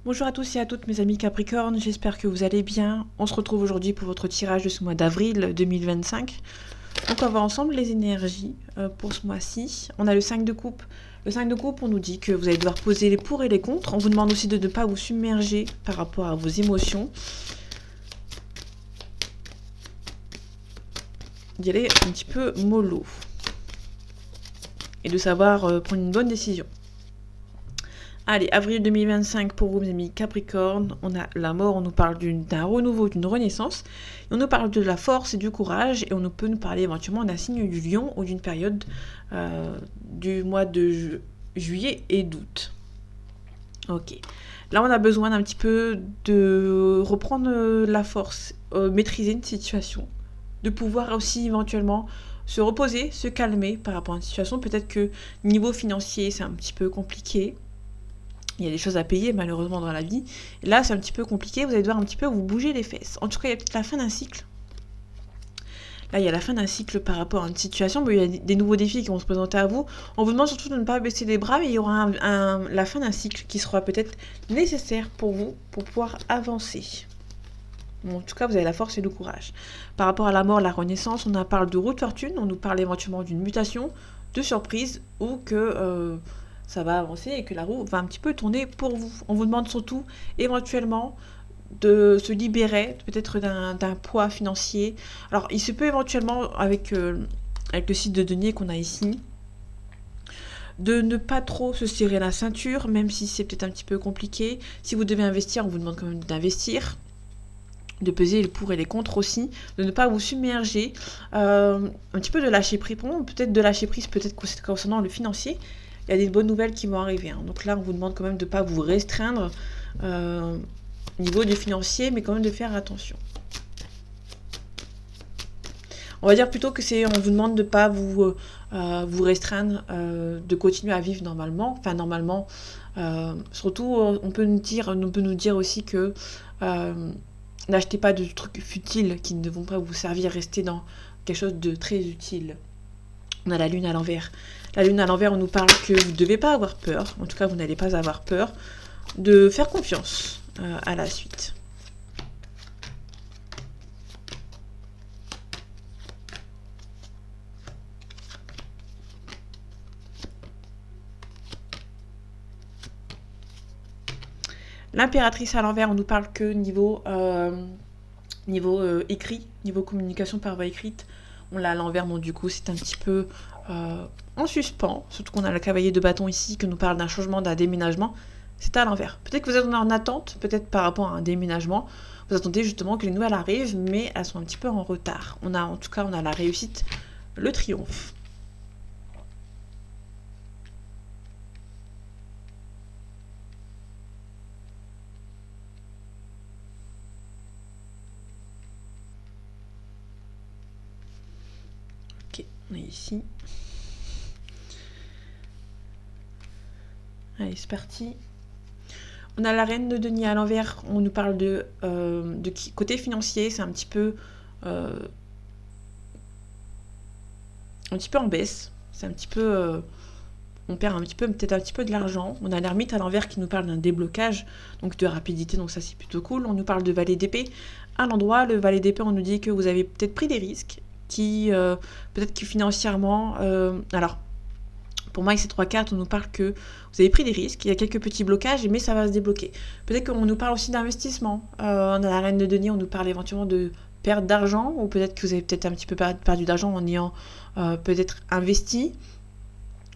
Bonjour à tous et à toutes mes amis Capricorne, j'espère que vous allez bien. On se retrouve aujourd'hui pour votre tirage de ce mois d'avril 2025. Donc on va voir ensemble les énergies pour ce mois-ci. On a le 5 de coupe. Le 5 de coupe, on nous dit que vous allez devoir poser les pour et les contre. On vous demande aussi de ne pas vous submerger par rapport à vos émotions. D'y aller un petit peu mollo. Et de savoir prendre une bonne décision. Allez, avril 2025 pour vous, mes amis Capricorne. On a la mort, on nous parle d'un renouveau, d'une renaissance. Et on nous parle de la force et du courage. Et on peut nous parler éventuellement d'un signe du lion ou d'une période du mois de juillet et d'août. Ok. Là, on a besoin d'un petit peu de reprendre la force, maîtriser une situation. De pouvoir aussi éventuellement se reposer, se calmer par rapport à une situation. Peut-être que niveau financier, c'est un petit peu compliqué. Il y a des choses à payer malheureusement dans la vie. Et là, c'est un petit peu compliqué. Vous allez devoir un petit peu vous bouger les fesses. En tout cas, il y a peut-être la fin d'un cycle. Là, il y a la fin d'un cycle par rapport à une situation. Mais il y a des nouveaux défis qui vont se présenter à vous. On vous demande surtout de ne pas baisser les bras. Mais il y aura la fin d'un cycle qui sera peut-être nécessaire pour vous pour pouvoir avancer. Bon, en tout cas, vous avez la force et le courage. Par rapport à la mort, la renaissance, on parle de roue de fortune. On nous parle éventuellement d'une mutation, de surprise ou que... ça va avancer et que la roue va un petit peu tourner pour vous. On vous demande surtout éventuellement de se libérer peut-être d'un poids financier. Alors il se peut éventuellement avec le site de denier qu'on a ici, de ne pas trop se serrer la ceinture, même si c'est peut-être un petit peu compliqué. Si vous devez investir, on vous demande quand même d'investir, de peser les pour et les contre aussi, de ne pas vous submerger, un petit peu de lâcher prise, peut-être de lâcher prise peut-être concernant le financier. Il y a des bonnes nouvelles qui vont arriver. Donc là, on vous demande quand même de ne pas vous restreindre au niveau du financier, mais quand même de faire attention. On va dire plutôt que on vous demande de ne pas vous restreindre, de continuer à vivre normalement. Enfin, normalement, surtout, on peut nous dire aussi que n'achetez pas de trucs futiles qui ne vont pas vous servir, restez dans quelque chose de très utile. On a la lune à l'envers. La lune à l'envers, on nous parle que vous ne devez pas avoir peur, en tout cas vous n'allez pas avoir peur, de faire confiance à la suite. L'impératrice à l'envers, on nous parle que niveau écrit, niveau communication par voie écrite, on l'a à l'envers, donc du coup c'est un petit peu en suspens, surtout qu'on a le cavalier de bâton ici qui nous parle d'un changement, d'un déménagement, c'est à l'envers. Peut-être que vous êtes en attente, peut-être par rapport à un déménagement, vous attendez justement que les nouvelles arrivent, mais elles sont un petit peu en retard. En tout cas, on a la réussite, le triomphe. Ok, on est ici. Allez, c'est parti. On a la reine de denier à l'envers. On nous parle de côté financier, c'est un petit peu en baisse. C'est un petit peu... on perd peut-être un petit peu de l'argent. On a l'ermite à l'envers qui nous parle d'un déblocage, donc de rapidité, donc ça c'est plutôt cool. On nous parle de valet d'épée. À l'endroit, le valet d'épée, on nous dit que vous avez peut-être pris des risques, peut-être que financièrement... alors, pour moi, avec ces trois cartes, on nous parle que vous avez pris des risques, il y a quelques petits blocages, mais ça va se débloquer. Peut-être qu'on nous parle aussi d'investissement. On a la reine de denier, on nous parle éventuellement de perte d'argent, ou peut-être que vous avez peut-être un petit peu perdu d'argent en ayant peut-être investi.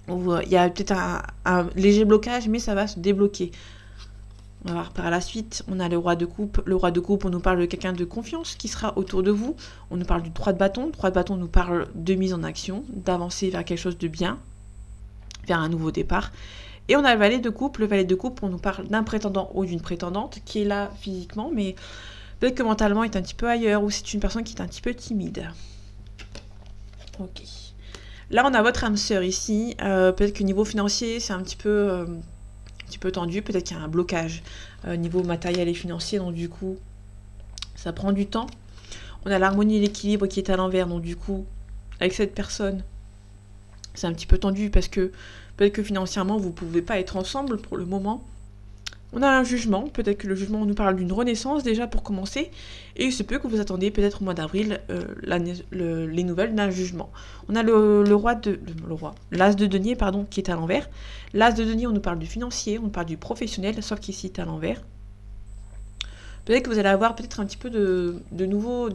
Ou il y a peut-être un léger blocage, mais ça va se débloquer. On va voir par la suite, on a le roi de coupe. Le roi de coupe, on nous parle de quelqu'un de confiance qui sera autour de vous. On nous parle du 3 de bâton. Le 3 de bâton nous parle de mise en action, d'avancer vers quelque chose de bien, vers un nouveau départ. Et on a le valet de coupe. Le valet de coupe, on nous parle d'un prétendant ou d'une prétendante qui est là physiquement, mais peut-être que mentalement il est un petit peu ailleurs, ou c'est une personne qui est un petit peu timide. Ok. Là, on a votre âme sœur ici. Peut-être que niveau financier, c'est un petit peu tendu. Peut-être qu'il y a un blocage niveau matériel et financier, donc du coup, ça prend du temps. On a l'harmonie et l'équilibre qui est à l'envers, donc du coup, avec cette personne, c'est un petit peu tendu parce que peut-être que financièrement, vous ne pouvez pas être ensemble pour le moment. On a un jugement, peut-être que le jugement nous parle d'une renaissance déjà pour commencer, et il se peut que vous attendiez peut-être au mois d'avril les nouvelles d'un jugement. On a l'as de denier pardon, qui est à l'envers. L'as de denier, on nous parle du financier, on nous parle du professionnel, sauf qu'ici c'est à l'envers. Peut-être que vous allez avoir peut-être un petit peu de nouveaux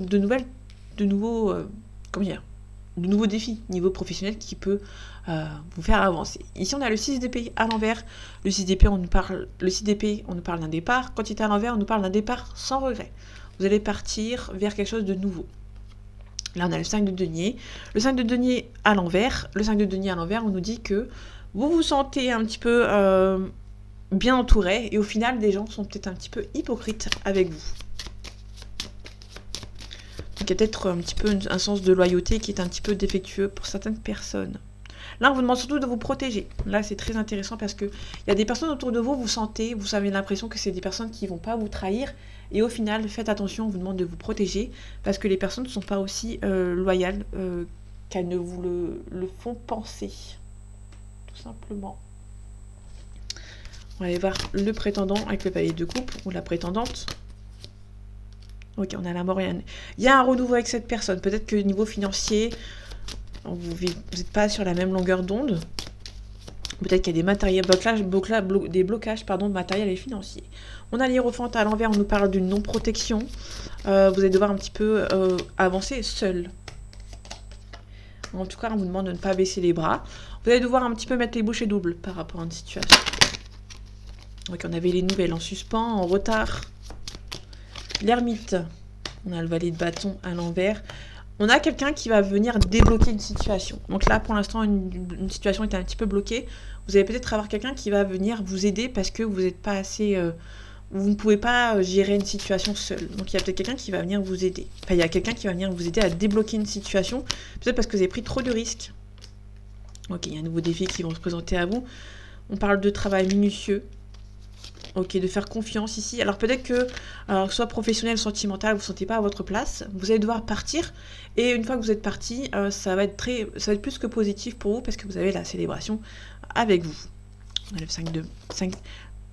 défis niveau professionnel qui peut vous faire avancer. Ici, on a le 6 d'épée à l'envers. Le 6 d'épée, on nous parle d'un départ. Quand il est à l'envers, on nous parle d'un départ sans regret. Vous allez partir vers quelque chose de nouveau. Là, on a le 5 de denier. Le 5 de denier à l'envers. Le 5 de denier à l'envers, on nous dit que vous vous sentez un petit peu bien entouré. Et au final, des gens sont peut-être un petit peu hypocrites avec vous. Donc il y a peut-être un petit peu un sens de loyauté qui est un petit peu défectueux pour certaines personnes. Là, on vous demande surtout de vous protéger. Là, c'est très intéressant parce qu'il y a des personnes autour de vous, vous avez l'impression que c'est des personnes qui ne vont pas vous trahir. Et au final, faites attention, on vous demande de vous protéger parce que les personnes ne sont pas aussi loyales qu'elles ne vous le font penser. Tout simplement. On va aller voir le prétendant avec le palier de coupe ou la prétendante. Ok, on a la mort. Il y a un renouveau avec cette personne. Peut-être que niveau financier, vous n'êtes pas sur la même longueur d'onde. Peut-être qu'il y a des blocages matériels et financiers. On a l'hiérophante à l'envers, on nous parle d'une non-protection. Vous allez devoir un petit peu avancer seul. En tout cas, on vous demande de ne pas baisser les bras. Vous allez devoir un petit peu mettre les bouchées doubles par rapport à une situation. Donc on avait les nouvelles en suspens, en retard. L'ermite, on a le valet de bâton à l'envers. On a quelqu'un qui va venir débloquer une situation. Donc là, pour l'instant, une situation est un petit peu bloquée. Vous allez peut-être avoir quelqu'un qui va venir vous aider parce que vous n'êtes pas assez... vous ne pouvez pas gérer une situation seule. Donc il y a peut-être quelqu'un qui va venir vous aider. Enfin, il y a quelqu'un qui va venir vous aider à débloquer une situation. Peut-être parce que vous avez pris trop de risques. Ok, il y a un nouveau défi qui va se présenter à vous. On parle de travail minutieux. Ok, de faire confiance ici. Alors peut-être que, soit professionnel, sentimental, vous ne vous sentez pas à votre place, vous allez devoir partir. Et une fois que vous êtes parti, ça va être plus que positif pour vous parce que vous avez la célébration avec vous. On a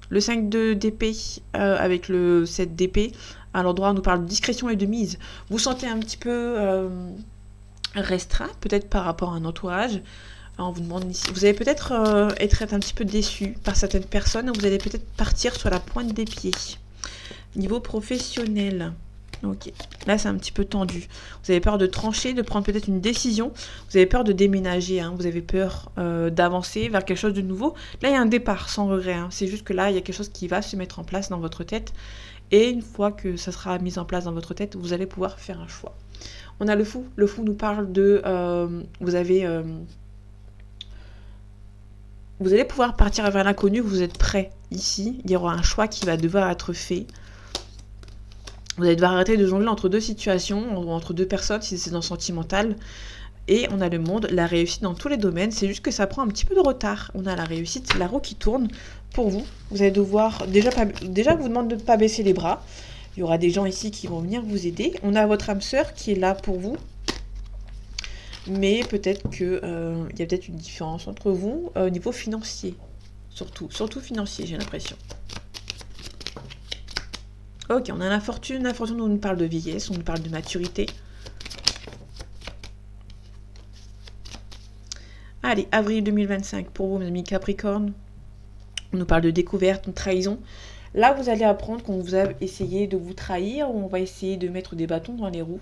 le 5 d'épée avec le 7 d'épée. À l'endroit, on nous parle de discrétion et de mise. Vous sentez un petit peu restreint, peut-être par rapport à un entourage. Alors, on vous demande ici. Vous allez peut-être être un petit peu déçu par certaines personnes. Vous allez peut-être partir sur la pointe des pieds. Niveau professionnel. Ok. Là, c'est un petit peu tendu. Vous avez peur de trancher, de prendre peut-être une décision. Vous avez peur de déménager. Hein. Vous avez peur d'avancer vers quelque chose de nouveau. Là, il y a un départ sans regret. Hein. C'est juste que là, il y a quelque chose qui va se mettre en place dans votre tête. Et une fois que ça sera mis en place dans votre tête, vous allez pouvoir faire un choix. On a le fou. Le fou nous parle de... Vous allez pouvoir partir vers l'inconnu, vous êtes prêt ici. Il y aura un choix qui va devoir être fait. Vous allez devoir arrêter de jongler entre deux situations, ou entre deux personnes si c'est dans le sentimental. Et on a le monde, la réussite dans tous les domaines. C'est juste que ça prend un petit peu de retard. On a la réussite, la roue qui tourne pour vous. Vous allez devoir... Déjà, je vous demande de ne pas baisser les bras. Il y aura des gens ici qui vont venir vous aider. On a votre âme sœur qui est là pour vous. Mais peut-être qu'il y a peut-être une différence entre vous au niveau financier. Surtout financier, j'ai l'impression. Ok, on a la fortune. La fortune, on nous parle de vieillesse, on nous parle de maturité. Allez, avril 2025, pour vous, mes amis Capricorne. On nous parle de découverte, de trahison. Là, vous allez apprendre qu'on vous a essayé de vous trahir ou on va essayer de mettre des bâtons dans les roues.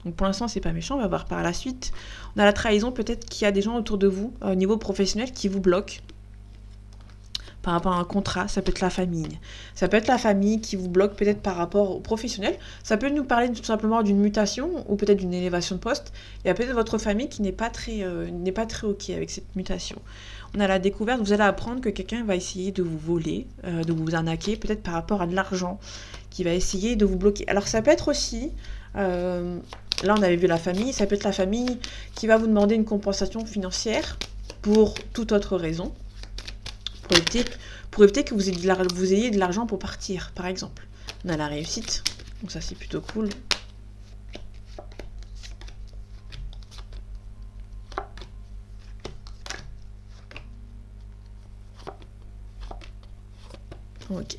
Donc pour l'instant, c'est pas méchant, on va voir par la suite. On a la trahison, peut-être qu'il y a des gens autour de vous, au niveau professionnel, qui vous bloquent par rapport à un contrat. Ça peut être la famille. Ça peut être la famille qui vous bloque peut-être par rapport au professionnel. Ça peut nous parler tout simplement d'une mutation ou peut-être d'une élévation de poste. Il y a peut-être votre famille qui n'est pas très OK avec cette mutation. On a la découverte, vous allez apprendre que quelqu'un va essayer de vous voler, de vous arnaquer, peut-être par rapport à de l'argent, qui va essayer de vous bloquer. Alors ça peut être aussi... là, on avait vu la famille. Ça peut être la famille qui va vous demander une compensation financière pour toute autre raison. Pour éviter que vous ayez de l'argent pour partir, par exemple. On a la réussite. Donc ça, c'est plutôt cool. Ok.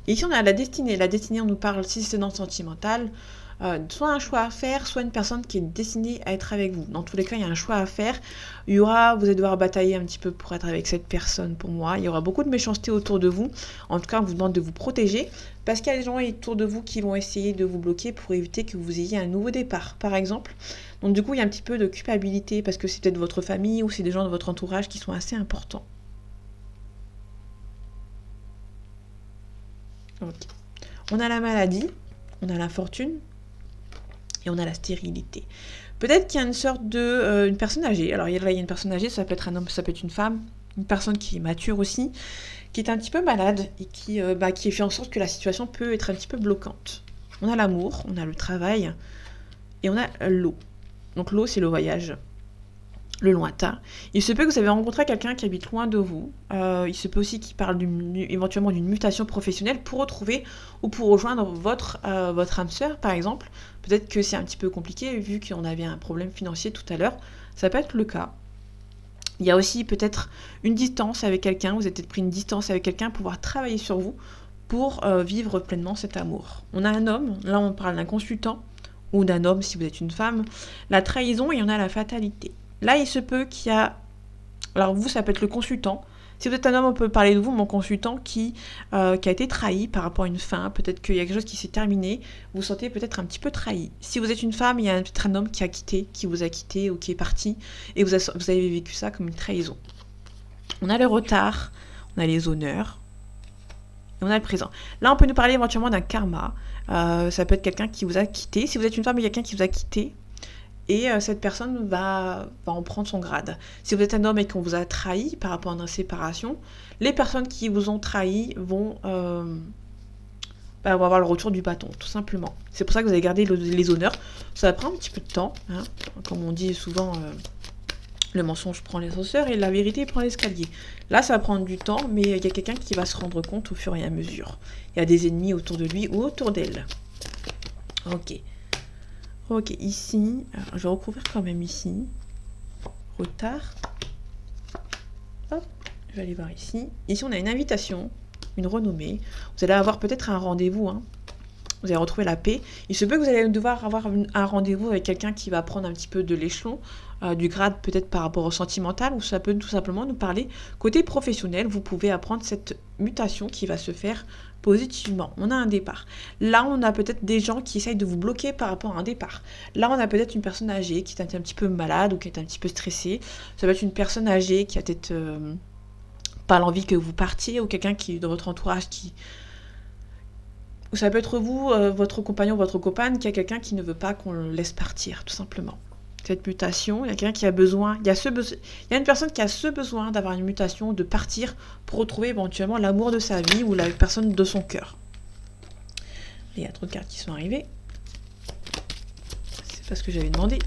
Et ici, on a la destinée. La destinée, on nous parle, si c'est dans le sentimental, soit un choix à faire, soit une personne qui est destinée à être avec vous. Dans tous les cas, il y a un choix à faire. Vous allez devoir batailler un petit peu pour être avec cette personne, pour moi. Il y aura beaucoup de méchanceté autour de vous. En tout cas, on vous demande de vous protéger, parce qu'il y a des gens autour de vous qui vont essayer de vous bloquer pour éviter que vous ayez un nouveau départ, par exemple. Donc du coup, il y a un petit peu de culpabilité, parce que c'est peut-être votre famille ou c'est des gens de votre entourage qui sont assez importants. Ok. On a la maladie, on a la fortune et on a la stérilité. Peut-être qu'il y a une sorte de une personne âgée. Alors là, il y a une personne âgée, ça peut être un homme, ça peut être une femme, une personne qui est mature aussi, qui est un petit peu malade et qui fait en sorte que la situation peut être un petit peu bloquante. On a l'amour, on a le travail et on a l'eau. Donc l'eau, c'est le voyage, le lointain. Il se peut que vous avez rencontré quelqu'un qui habite loin de vous. Il se peut aussi qu'il parle éventuellement d'une mutation professionnelle pour retrouver ou pour rejoindre votre âme sœur, par exemple. Peut-être que c'est un petit peu compliqué, vu qu'on avait un problème financier tout à l'heure. Ça peut être le cas. Il y a aussi peut-être une distance avec quelqu'un. Vous avez peut-être pris une distance avec quelqu'un pour pouvoir travailler sur vous, pour vivre pleinement cet amour. On a un homme, là on parle d'un consultant, ou d'un homme si vous êtes une femme. La trahison, et on a la fatalité. Là, il se peut qu'il y a... Alors vous, ça peut être le consultant. Si vous êtes un homme, on peut parler de vous, mon consultant, qui a été trahi par rapport à une fin. Peut-être qu'il y a quelque chose qui s'est terminé. Vous vous sentez peut-être un petit peu trahi. Si vous êtes une femme, il y a peut-être un homme qui vous a quitté ou qui est parti. Et vous avez vécu ça comme une trahison. On a le retard, on a les honneurs, et on a le présent. Là, on peut nous parler éventuellement d'un karma. Ça peut être quelqu'un qui vous a quitté. Si vous êtes une femme, il y a quelqu'un qui vous a quitté. Et cette personne va en prendre son grade. Si vous êtes un homme et qu'on vous a trahi par rapport à une séparation, les personnes qui vous ont trahi vont avoir le retour du bâton, tout simplement. C'est pour ça que vous allez garder les honneurs. Ça va prendre un petit peu de temps. Hein. Comme on dit souvent, le mensonge prend l'ascenseur et la vérité prend l'escalier. Là, ça va prendre du temps, mais il y a quelqu'un qui va se rendre compte au fur et à mesure. Il y a des ennemis autour de lui ou autour d'elle. Ok, ici, alors, je vais recouvrir quand même ici. Retard. Hop, je vais aller voir ici. Ici, on a une invitation, une renommée. Vous allez avoir peut-être un rendez-vous. Hein. Vous allez retrouver la paix. Il se peut que vous allez devoir avoir un rendez-vous avec quelqu'un qui va prendre un petit peu de l'échelon, du grade peut-être par rapport au sentimental, ou ça peut tout simplement nous parler côté professionnel. Vous pouvez apprendre cette mutation qui va se faire positivement. On a un départ. Là, on a peut-être des gens qui essayent de vous bloquer par rapport à un départ. Là, on a peut-être une personne âgée qui est un petit peu malade ou qui est un petit peu stressée. Ça peut être une personne âgée qui a peut-être pas l'envie que vous partiez, ou quelqu'un qui dans votre entourage qui... Ou ça peut être vous, votre compagnon, votre compagne, qui a quelqu'un qui ne veut pas qu'on le laisse partir, tout simplement. Cette mutation, il y a quelqu'un qui a besoin, il y a une personne qui a ce besoin d'avoir une mutation, de partir pour retrouver éventuellement l'amour de sa vie ou la personne de son cœur. Il y a trop de cartes qui sont arrivées. C'est pas ce que j'avais demandé.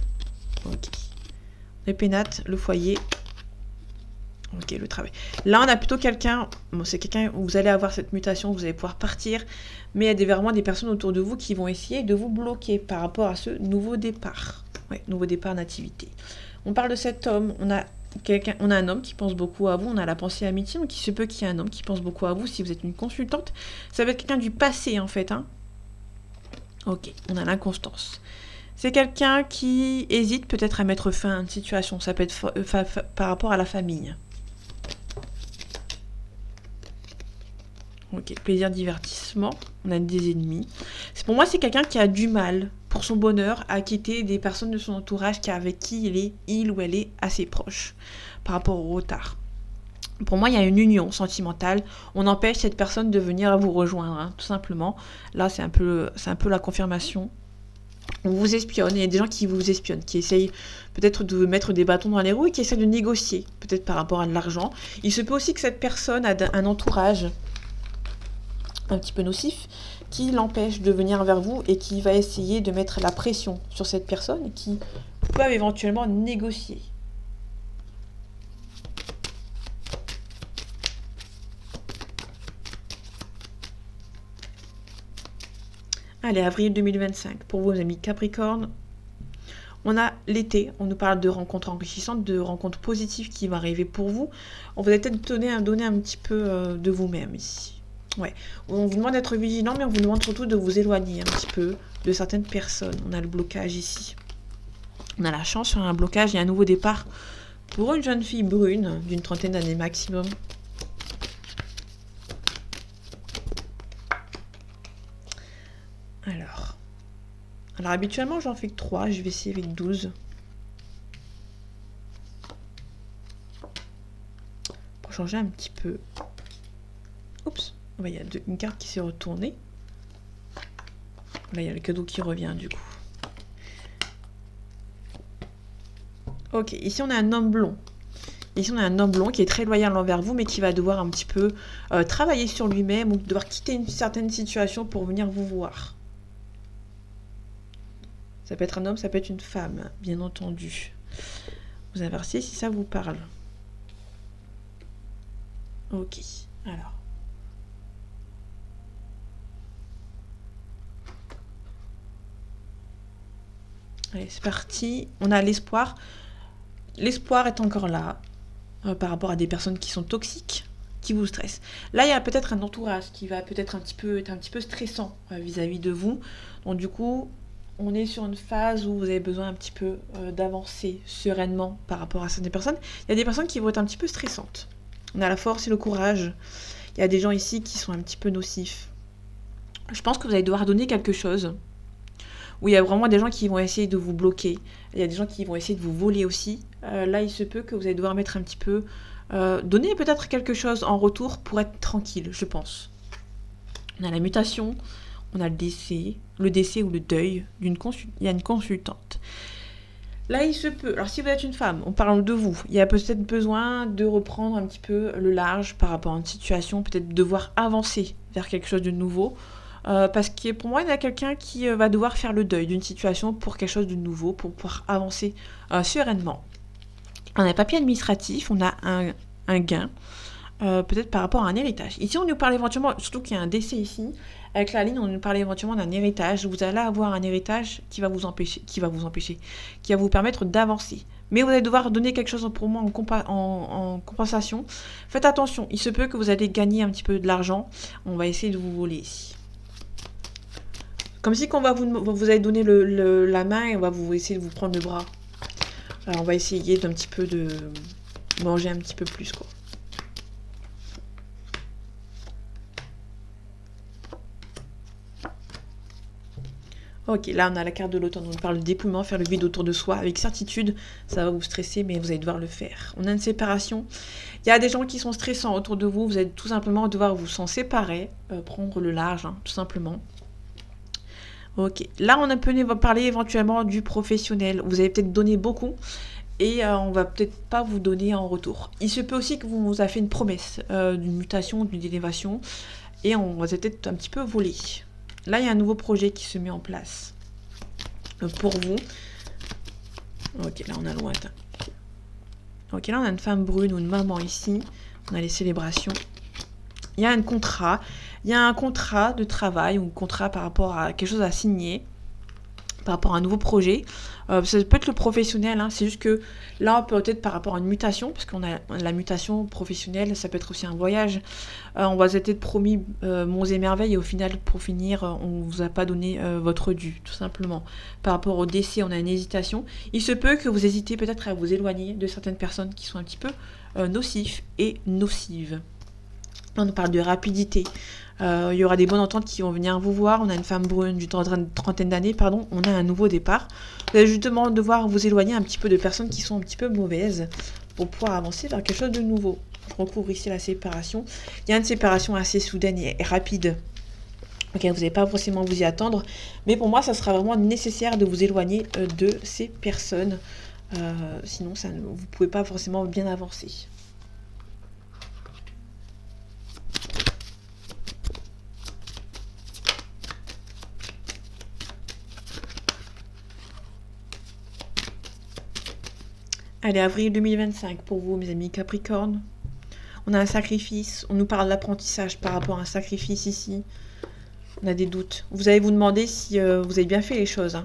Ok. Les pénates, le foyer. Ok, le travail. Là, on a plutôt quelqu'un, c'est quelqu'un où vous allez avoir cette mutation, vous allez pouvoir partir, mais il y a vraiment des personnes autour de vous qui vont essayer de vous bloquer par rapport à ce nouveau départ. Ouais, nouveau départ nativité. On parle de cet homme, on a un homme qui pense beaucoup à vous, on a la pensée amitié, donc il se peut qu'il y ait un homme qui pense beaucoup à vous si vous êtes une consultante. Ça va être quelqu'un du passé en fait. Hein. Ok, on a l'inconstance. C'est quelqu'un qui hésite peut-être à mettre fin à une situation, ça peut être par rapport à la famille. Ok, plaisir, divertissement, on a des ennemis. Pour moi, c'est quelqu'un qui a du mal, pour son bonheur, à quitter des personnes de son entourage avec qui il ou elle est assez proche, par rapport au retard. Pour moi, il y a une union sentimentale. On empêche cette personne de venir vous rejoindre, hein, tout simplement. Là, c'est un peu la confirmation. On vous espionne, il y a des gens qui vous espionnent, qui essayent peut-être de mettre des bâtons dans les roues et qui essayent de négocier, peut-être par rapport à de l'argent. Il se peut aussi que cette personne a un entourage un petit peu nocif, qui l'empêche de venir vers vous et qui va essayer de mettre la pression sur cette personne et qui peuvent éventuellement négocier. Allez, avril 2025, pour vos amis Capricorne, on a l'été, on nous parle de rencontres enrichissantes, de rencontres positives qui vont arriver pour vous. On vous a peut-être donné un petit peu de vous-même ici. Ouais. On vous demande d'être vigilant, mais on vous demande surtout de vous éloigner un petit peu de certaines personnes. On a le blocage ici. On a la chance sur un blocage et un nouveau départ pour une jeune fille brune d'une trentaine d'années maximum. Alors habituellement j'en fais que 3, je vais essayer avec 12. Pour changer un petit peu. Oups, il y a une carte qui s'est retournée. Là il y a le cadeau qui revient du coup. Ok, ici on a un homme blond. Ici on a un homme blond qui est très loyal envers vous, mais qui va devoir un petit peu travailler sur lui-même ou devoir quitter une certaine situation pour venir vous voir. Ça peut être un homme, ça peut être une femme, bien entendu. Vous inversez si ça vous parle. Ok, alors. Allez, c'est parti. On a l'espoir. L'espoir est encore là par rapport à des personnes qui sont toxiques, qui vous stressent. Là, il y a peut-être un entourage qui va peut-être être un petit peu stressant vis-à-vis de vous. Donc du coup, on est sur une phase où vous avez besoin un petit peu d'avancer sereinement par rapport à certaines personnes. Il y a des personnes qui vont être un petit peu stressantes. On a la force et le courage. Il y a des gens ici qui sont un petit peu nocifs. Je pense que vous allez devoir donner quelque chose. Où il y a vraiment des gens qui vont essayer de vous bloquer. Il y a des gens qui vont essayer de vous voler aussi. Là, il se peut que vous allez devoir mettre un petit peu... donner peut-être quelque chose en retour pour être tranquille, je pense. On a la mutation, on a le décès ou le deuil. Il y a une consultante. Là, il se peut... Alors, si vous êtes une femme, on parle de vous. Il y a peut-être besoin de reprendre un petit peu le large par rapport à une situation. Peut-être devoir avancer vers quelque chose de nouveau. Parce que pour moi, il y a quelqu'un qui va devoir faire le deuil d'une situation pour quelque chose de nouveau, pour pouvoir avancer sereinement. On a un papier administratif, on a un gain, peut-être par rapport à un héritage. Ici, on nous parle éventuellement, surtout qu'il y a un décès ici, avec la ligne, on nous parle éventuellement d'un héritage. Vous allez avoir un héritage qui va vous permettre d'avancer. Mais vous allez devoir donner quelque chose pour moi en compensation. Faites attention, il se peut que vous allez gagner un petit peu de l'argent. On va essayer de vous voler ici. Comme si quand vous allez donner la main et on va essayer de vous prendre le bras. Alors on va essayer d'un petit peu de manger un petit peu plus quoi. Ok, là on a la carte de l'automne, on parle de dépouillement, faire le vide autour de soi. Avec certitude, ça va vous stresser, mais vous allez devoir le faire. On a une séparation. Il y a des gens qui sont stressants autour de vous, vous allez tout simplement devoir vous s'en séparer, prendre le large, tout simplement. Ok, là on peut parler éventuellement du professionnel. Vous avez peut-être donné beaucoup et on va peut-être pas vous donner en retour. Il se peut aussi que vous avez fait une promesse d'une mutation, d'une élévation et on va peut-être un petit peu voler. Là il y a un nouveau projet qui se met en place pour vous. Ok, là on a lointain. Ok, là on a une femme brune ou une maman ici. On a les célébrations. Il y a un contrat. Il y a un contrat de travail ou un contrat par rapport à quelque chose à signer, par rapport à un nouveau projet. Ça peut être le professionnel, c'est juste que là, peut-être par rapport à une mutation, parce qu'on a la mutation professionnelle, ça peut être aussi un voyage. On va peut-être promis monts et merveilles et au final, pour finir, on ne vous a pas donné votre dû, tout simplement. Par rapport au décès, on a une hésitation. Il se peut que vous hésitez peut-être à vous éloigner de certaines personnes qui sont un petit peu nocifs et nocives. On nous parle de rapidité. Il y aura des bonnes ententes qui vont venir vous voir. On a une femme brune d'une trentaine d'années, on a un nouveau départ. Vous allez justement devoir vous éloigner un petit peu de personnes qui sont un petit peu mauvaises pour pouvoir avancer vers quelque chose de nouveau. Je recouvre ici la séparation. Il y a une séparation assez soudaine et rapide. Okay, vous n'allez pas forcément vous y attendre. Mais pour moi, ça sera vraiment nécessaire de vous éloigner de ces personnes. Sinon, vous ne pouvez pas forcément bien avancer. Allez, avril 2025 pour vous, mes amis Capricorne. On a un sacrifice. On nous parle d'apprentissage par rapport à un sacrifice ici. On a des doutes. Vous allez vous demander si vous avez bien fait les choses.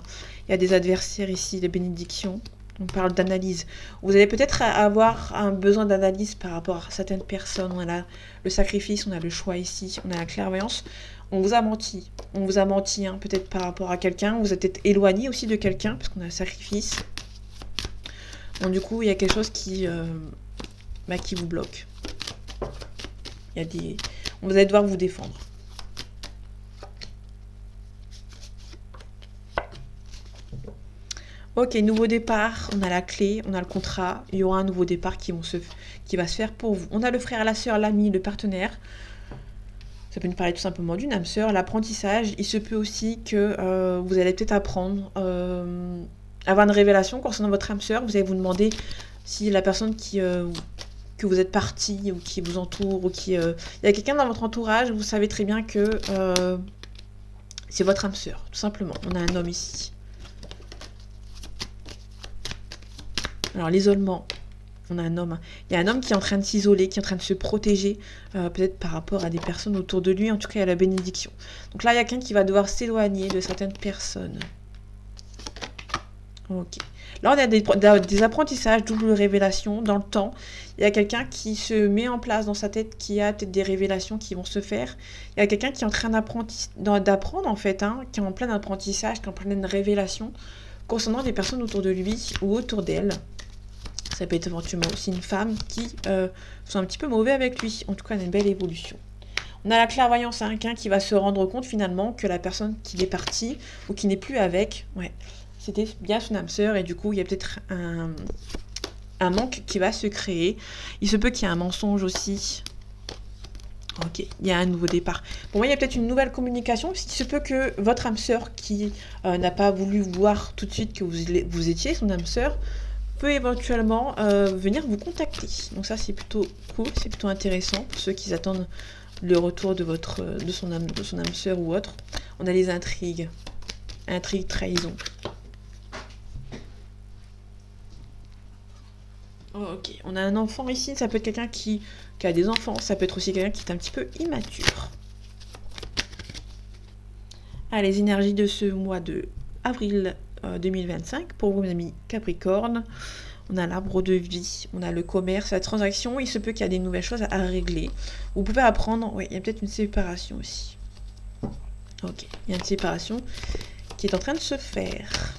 Il y a des adversaires ici, des bénédictions. On parle d'analyse. Vous allez peut-être avoir un besoin d'analyse par rapport à certaines personnes. On a le sacrifice, on a le choix ici, on a la clairvoyance. On vous a menti. On vous a menti, hein, peut-être par rapport à quelqu'un. Vous êtes peut-être éloigné aussi de quelqu'un, parce qu'on a le sacrifice. Donc du coup, il y a quelque chose qui vous bloque. Vous allez devoir vous défendre. Ok, nouveau départ, on a la clé, on a le contrat, il y aura un nouveau départ qui va se faire pour vous. On a le frère, la sœur, l'ami, le partenaire. Ça peut nous parler tout simplement d'une âme sœur, l'apprentissage. Il se peut aussi que vous allez peut-être apprendre, avoir une révélation concernant votre âme sœur. Vous allez vous demander si la personne que vous êtes parti ou qui vous entoure, ou il y a quelqu'un dans votre entourage, vous savez très bien que c'est votre âme sœur, tout simplement. On a un homme ici. Alors l'isolement, on a un homme. Il y a un homme qui est en train de s'isoler, qui est en train de se protéger, peut-être par rapport à des personnes autour de lui. En tout cas, il y a la bénédiction. Donc là, il y a quelqu'un qui va devoir s'éloigner de certaines personnes. Ok. Là, on a des apprentissages, double révélation dans le temps. Il y a quelqu'un qui se met en place dans sa tête, qui a peut-être des révélations qui vont se faire. Il y a quelqu'un qui est en train d'apprendre, en fait, hein, qui est en plein apprentissage, qui est en pleine révélation concernant des personnes autour de lui ou autour d'elle. Ça peut être éventuellement aussi une femme qui sont un petit peu mauvais avec lui. En tout cas, il y a une belle évolution. On a la clairvoyance, hein, quelqu'un qui va se rendre compte finalement que la personne qui est partie ou qui n'est plus avec, c'était bien son âme sœur, et du coup, il y a peut-être un manque qui va se créer. Il se peut qu'il y ait un mensonge aussi. Ok, il y a un nouveau départ. Pour moi, il y a peut-être une nouvelle communication. Il se peut que votre âme sœur qui n'a pas voulu voir tout de suite que vous étiez son âme sœur peut éventuellement venir vous contacter. Donc ça, c'est plutôt cool, c'est plutôt intéressant pour ceux qui attendent le retour de son âme sœur ou autre. On a les intrigues, trahison. Ok, on a un enfant ici, ça peut être quelqu'un qui a des enfants, ça peut être aussi quelqu'un qui est un petit peu immature. Ah, les énergies de ce mois de avril 2025 pour vos amis Capricorne. On a l'arbre de vie, on a le commerce, la transaction. Il se peut qu'il y a des nouvelles choses à régler. Vous pouvez apprendre, il y a peut-être une séparation aussi. Ok, il y a une séparation qui est en train de se faire.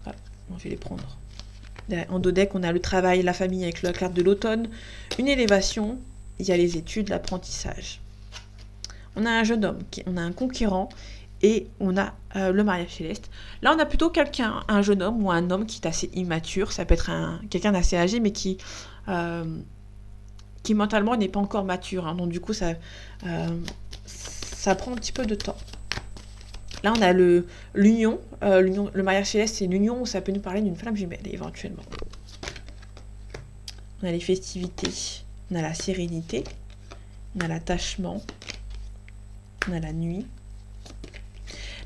Voilà, je vais les prendre. En dos deck, on a le travail, la famille avec la carte de l'automne, une élévation, il y a les études, l'apprentissage. On a un jeune homme, on a un conquérant, et on a le mariage céleste. Là, on a plutôt un jeune homme ou un homme qui est assez immature. Ça peut être quelqu'un d'assez âgé, mais qui mentalement n'est pas encore mature. Hein. Donc du coup, ça prend un petit peu de temps. Là, on a l'union. Le mariage céleste, c'est l'union où ça peut nous parler d'une flamme jumelle, éventuellement. On a les festivités. On a la sérénité. On a l'attachement. On a la nuit.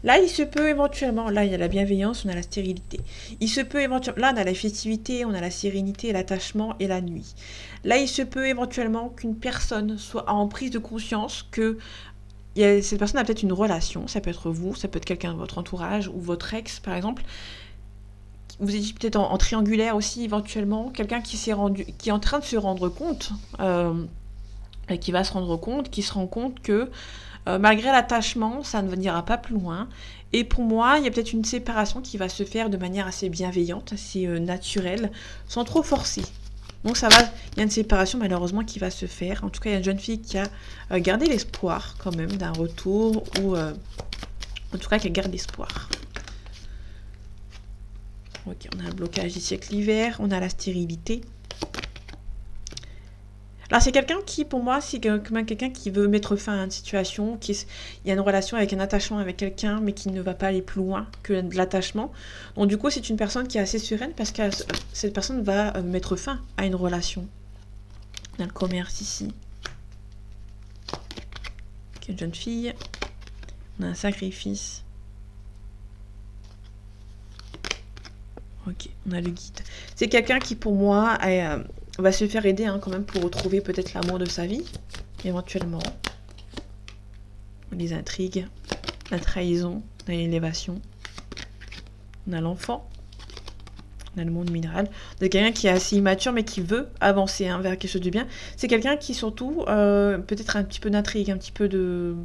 Là, il se peut éventuellement, là, il y a la bienveillance, on a la stérilité. Il se peut éventuellement, là, on a la festivité, on a la sérénité, l'attachement et la nuit. Là, il se peut éventuellement qu'une personne soit en prise de conscience que cette personne a peut-être une relation, ça peut être vous, ça peut être quelqu'un de votre entourage ou votre ex, par exemple. Vous êtes peut-être en triangulaire aussi, éventuellement. Quelqu'un qui est en train de se rendre compte, et qui va se rendre compte, qui se rend compte que malgré l'attachement, ça ne n'ira pas plus loin. Et pour moi, il y a peut-être une séparation qui va se faire de manière assez bienveillante, assez naturelle, sans trop forcer. Donc ça va, il y a une séparation malheureusement qui va se faire. En tout cas, il y a une jeune fille qui a gardé l'espoir quand même d'un retour, ou en tout cas qui garde l'espoir. Ok, on a un blocage ici avec l'hiver, on a la stérilité. Là, c'est quelqu'un qui, pour moi, c'est quelqu'un qui veut mettre fin à une situation, il y a une relation avec un attachement avec quelqu'un, mais qui ne va pas aller plus loin que de l'attachement. Donc, du coup, c'est une personne qui est assez sereine parce que cette personne va mettre fin à une relation. On a le commerce ici. Ok, une jeune fille. On a un sacrifice. Ok, on a le guide. C'est quelqu'un qui, pour moi, va se faire aider quand même pour retrouver peut-être l'amour de sa vie, éventuellement. Les intrigues, la trahison, l'élévation. On a l'enfant. On a le monde minéral. On a quelqu'un qui est assez immature, mais qui veut avancer vers quelque chose de bien. C'est quelqu'un qui, surtout, peut-être un petit peu d'intrigue, un petit peu de...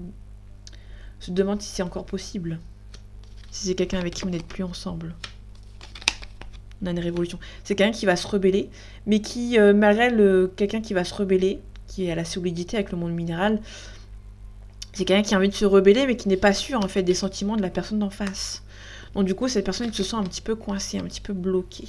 se demande si c'est encore possible. Si c'est quelqu'un avec qui vous n'êtes plus ensemble. On a une révolution. C'est quelqu'un qui va se rebeller, mais qui, malgré quelqu'un qui va se rebeller, qui a la solidité avec le monde minéral, c'est quelqu'un qui a envie de se rebeller, mais qui n'est pas sûr, en fait, des sentiments de la personne d'en face. Donc du coup, cette personne se sent un petit peu coincée, un petit peu bloquée.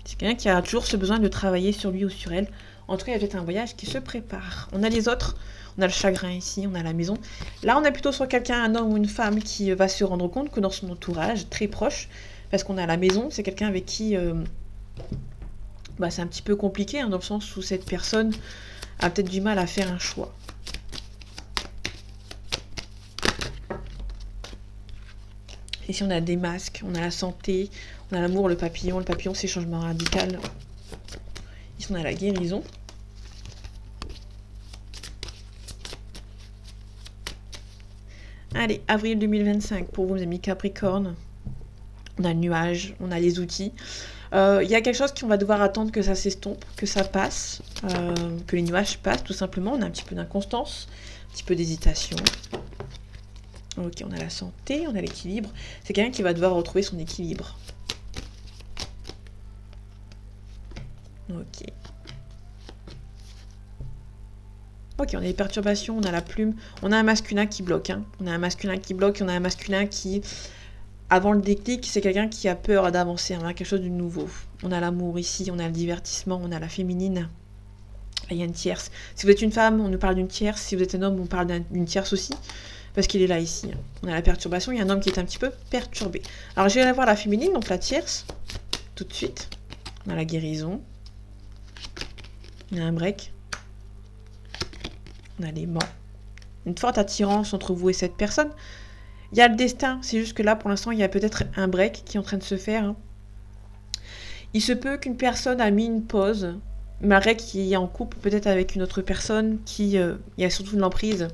C'est quelqu'un qui a toujours ce besoin de travailler sur lui ou sur elle. En tout cas, il y a peut-être un voyage qui se prépare. On a les autres, on a le chagrin ici, on a la maison. Là, on est plutôt sur quelqu'un, un homme ou une femme qui va se rendre compte que dans son entourage, très proche, parce qu'on a la maison, c'est quelqu'un avec qui c'est un petit peu compliqué, dans le sens où cette personne a peut-être du mal à faire un choix. Ici, on a des masques, on a la santé, on a l'amour, le papillon. Le papillon, c'est changement radical. Ici, on a la guérison. Allez, avril 2025, pour vous, mes amis Capricorne. On a le nuage, on a les outils. Il y a quelque chose qu'on va devoir attendre que ça s'estompe, que ça passe, que les nuages passent, tout simplement. On a un petit peu d'inconstance, un petit peu d'hésitation. Ok, on a la santé, on a l'équilibre. C'est quelqu'un qui va devoir retrouver son équilibre. Ok. Ok, on a les perturbations, on a la plume. On a un masculin qui bloque. On a un masculin qui bloque, on a un masculin qui, avant le déclic, c'est quelqu'un qui a peur d'avancer vers quelque chose de nouveau. On a l'amour ici, on a le divertissement, on a la féminine. Il y a une tierce. Si vous êtes une femme, on nous parle d'une tierce. Si vous êtes un homme, on parle d'une tierce aussi. Parce qu'il est là, ici. On a la perturbation. Il y a un homme qui est un petit peu perturbé. Alors, je vais aller voir la féminine, donc la tierce. Tout de suite. On a la guérison. On a un break. On a l'aimant. Une forte attirance entre vous et cette personne. Il y a le destin. C'est juste que là, pour l'instant, il y a peut-être un break qui est en train de se faire. Il se peut qu'une personne a mis une pause. Malgré qu'il est en couple, peut-être avec une autre personne qui... il y a surtout de l'emprise.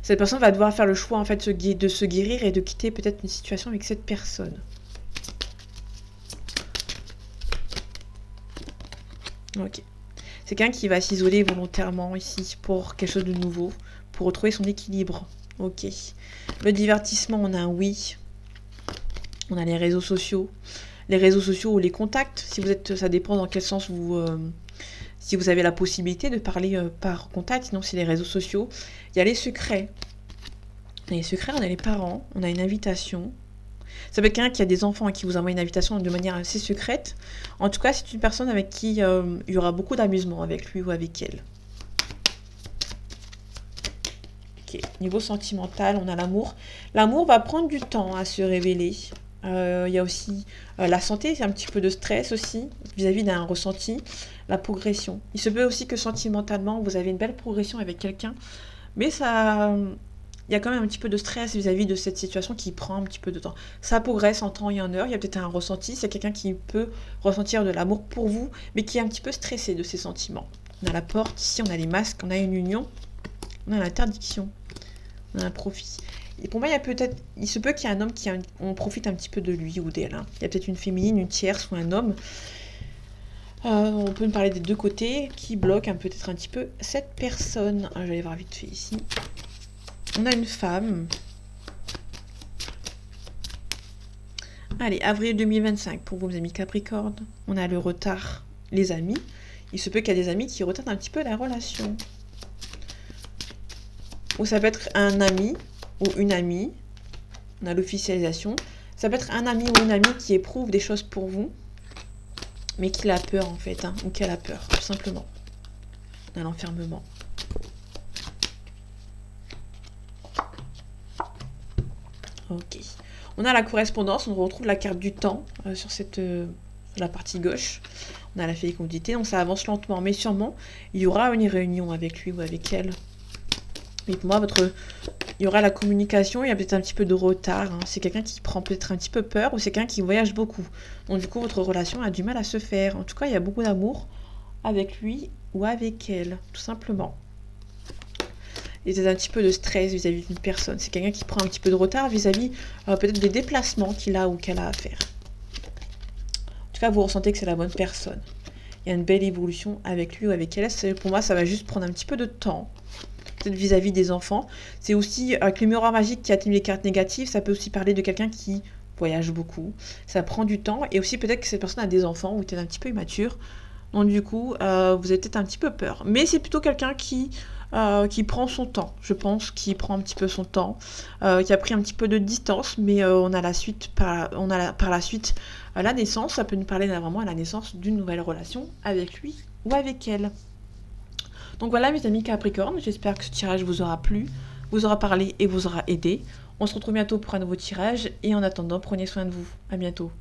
Cette personne va devoir faire le choix en fait de se guérir et de quitter peut-être une situation avec cette personne. Ok. C'est quelqu'un qui va s'isoler volontairement ici pour quelque chose de nouveau, pour retrouver son équilibre. Ok. Le divertissement, on a un oui. On a les réseaux sociaux. Les réseaux sociaux ou les contacts, si vous êtes, ça dépend dans quel sens vous... si vous avez la possibilité de parler par contact, sinon c'est les réseaux sociaux. Il y a les secrets. On a les secrets, on a les parents, on a une invitation. Ça peut être quelqu'un qui a des enfants et qui vous envoie une invitation de manière assez secrète. En tout cas, c'est une personne avec qui il y aura beaucoup d'amusement avec lui ou avec elle. Ok, niveau sentimental, on a l'amour. L'amour va prendre du temps à se révéler. Il y a aussi la santé, c'est un petit peu de stress aussi, vis-à-vis d'un ressenti, la progression. Il se peut aussi que sentimentalement, vous avez une belle progression avec quelqu'un, mais ça, il y a quand même un petit peu de stress vis-à-vis de cette situation qui prend un petit peu de temps. Ça progresse en temps et en heure, il y a peut-être un ressenti, c'est quelqu'un qui peut ressentir de l'amour pour vous, mais qui est un petit peu stressé de ses sentiments. On a la porte, ici on a les masques, on a une union, on a l'interdiction, on a un profit. Et pour moi, il se peut qu'il y ait un homme on profite un petit peu de lui ou d'elle. Il y a peut-être une féminine, une tierce ou un homme. On peut me parler des deux côtés qui bloquent peut-être un petit peu cette personne. Je vais aller voir vite fait ici. On a une femme. Allez, avril 2025 pour vous, mes amis Capricorne. On a le retard, les amis. Il se peut qu'il y ait des amis qui retardent un petit peu la relation. Ou ça peut être un ami ou une amie, on a l'officialisation. Ça peut être un ami ou une amie qui éprouve des choses pour vous, mais qui a peur en fait, ou qu'elle a peur, tout simplement. On a l'enfermement. Ok. On a la correspondance, on retrouve la carte du temps sur la partie gauche. On a la fécondité, donc ça avance lentement, mais sûrement, il y aura une réunion avec lui ou avec elle. Mais pour moi, il y aura la communication, il y a peut-être un petit peu de retard. C'est quelqu'un qui prend peut-être un petit peu peur ou c'est quelqu'un qui voyage beaucoup. Donc du coup, votre relation a du mal à se faire. En tout cas, il y a beaucoup d'amour avec lui ou avec elle, tout simplement. Il y a un petit peu de stress vis-à-vis d'une personne. C'est quelqu'un qui prend un petit peu de retard vis-à-vis peut-être des déplacements qu'il a ou qu'elle a à faire. tout cas, vous ressentez que c'est la bonne personne. Il y a une belle évolution avec lui ou avec elle. Pour moi, ça va juste prendre un petit peu de temps. Peut-être vis-à-vis des enfants. C'est aussi, avec le miroir magique qui atténue les cartes négatives, ça peut aussi parler de quelqu'un qui voyage beaucoup. Ça prend du temps. Et aussi, peut-être que cette personne a des enfants ou peut-être un petit peu immature. Donc, du coup, vous avez peut-être un petit peu peur. Mais c'est plutôt quelqu'un qui prend son temps, je pense, qui prend un petit peu son temps, qui a pris un petit peu de distance, mais on a par la suite la naissance, ça peut nous parler vraiment à la naissance d'une nouvelle relation avec lui ou avec elle. Donc voilà mes amis Capricorne, j'espère que ce tirage vous aura plu, vous aura parlé et vous aura aidé. On se retrouve bientôt pour un nouveau tirage et en attendant, prenez soin de vous. À bientôt.